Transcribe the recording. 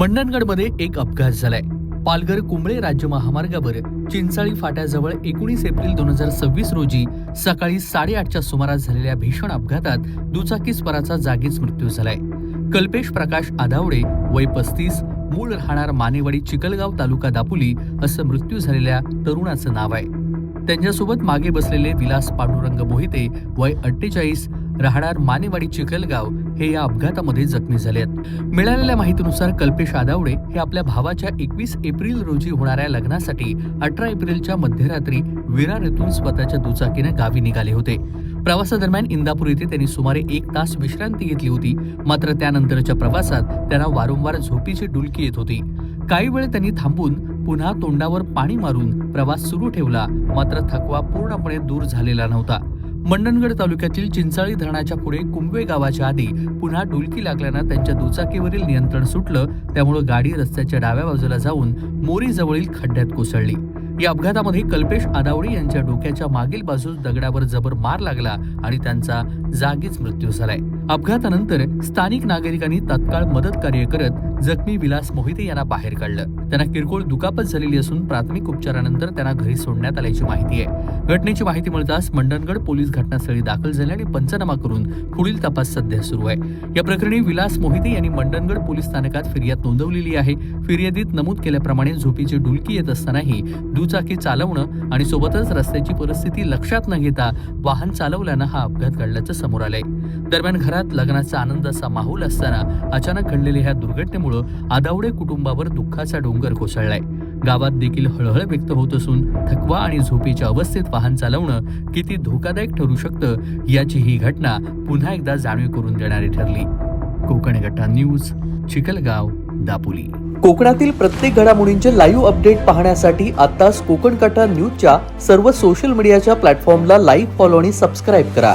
मंडणगडमध्ये एक अपघात झालाय. पालघर कुंबळे राज्य महामार्गावर चिंचाळी फाट्याजवळ 19 एप्रिल 2026 रोजी सकाळी 8:30च्या सुमारास झालेल्या भीषण अपघातात दुचाकीस्वाराचा जागीच मृत्यू झालाय. कल्पेश प्रकाश आदावडे वय 35, मूळ राहणार मानेवाडी चिखलगाव तालुका दापोली असं मृत्यू झालेल्या तरुणाचं नाव आहे. त्यांच्यासोबत मागे बसलेले विलास पांडुरंग मोहिते वय 48, राहणार मानेवाडी चिखलगाव हे या अपघातामध्ये जखमी झाले आहेत. मिळालेल्या माहितीनुसार कल्पेश आदावडे हे आपल्या भावाच्या 21 एप्रिल रोजी होणाऱ्या लग्नासाठी 18 एप्रिलच्या मध्यरात्री विरार येथून स्वतःच्या दुचाकीने गावी निघाले होते. प्रवासादरम्यान इंदापूर येथे त्यांनी सुमारे 1 तास विश्रांती घेतली होती. मात्र त्यानंतरच्या प्रवासात त्यांना वारंवार झोपीची डुलकी येत होती. काही वेळ त्यांनी थांबून पुन्हा तोंडावर पाणी मारून प्रवास सुरू ठेवला. मात्र थकवा पूर्णपणे दूर झालेला नव्हता. मंडणगड तालुक्यातील चिंचाळी धरणाच्या पुढे कुंबवे गावाच्या आधी पुन्हा डुलकी लागल्यानं त्यांच्या दुचाकीवरील नियंत्रण सुटलं. त्यामुळे गाडी रस्त्याच्या डाव्या बाजूला जाऊन मोरी जवळील खड्ड्यात कोसळली. या अपघातामध्ये कल्पेश आदावडे यांच्या डोक्याच्या मागील बाजूस दगडावर जबर मार लागला आणि त्यांचा जागीच मृत्यू झालाय. अपघातानंतर स्थानिक नागरिकांनी तत्काळ मदत कार्य करत जखमी विलास मोहिते यांना बाहेर काढलं. त्यांना किरकोळ दुखापत झालेली असून प्राथमिक उपचारानंतर त्यांना घरी सोडण्यात आल्याची माहिती आहे. घटनेची माहिती मिळताच मंडणगड पोलीस घटनास्थळी दाखल झाले आणि पंचनामा करून पुढील तपास सध्या सुरू आहे. या प्रकरणी विलास मोहिते यांनी मंडणगड पोलीस स्थानकात फिर्याद नोंदवलेली आहे. फिर्यादीत नमूद केल्याप्रमाणे झोपीची डुलकी येत असतानाही दुचाकी चालवणं आणि सोबतच रस्त्याची परिस्थिती लक्षात न घेता वाहन चालवल्यानं हा अपघात घडल्याचं समोर आलंय. दरम्यान घरात लग्नाचा आनंदाचा माहोल असताना अचानक घडलेल्या ह्या दुर्घटनेमुळे आदावडे कुटुंबावर दुःखाचा डोंगर कोसळलाय. गावात देखील हळहळ व्यक्त होत असून थकवा आणि झोपेच्या अवस्थेत वाहन चालवणं किती धोकादायक ठरू शकतं याची ही घटना पुन्हा एकदा जाणीव करून देणारी ठरली. कोकण कट्टा न्यूज, चिखलगाव, दापोली. कोकणातील प्रत्येक घडामोडींचे लाईव्ह अपडेट पाहण्यासाठी आताच कोकण कट्टा न्यूजच्या सर्व सोशल मीडियाच्या प्लॅटफॉर्मला लाईक, फॉलो आणि सबस्क्राईब करा.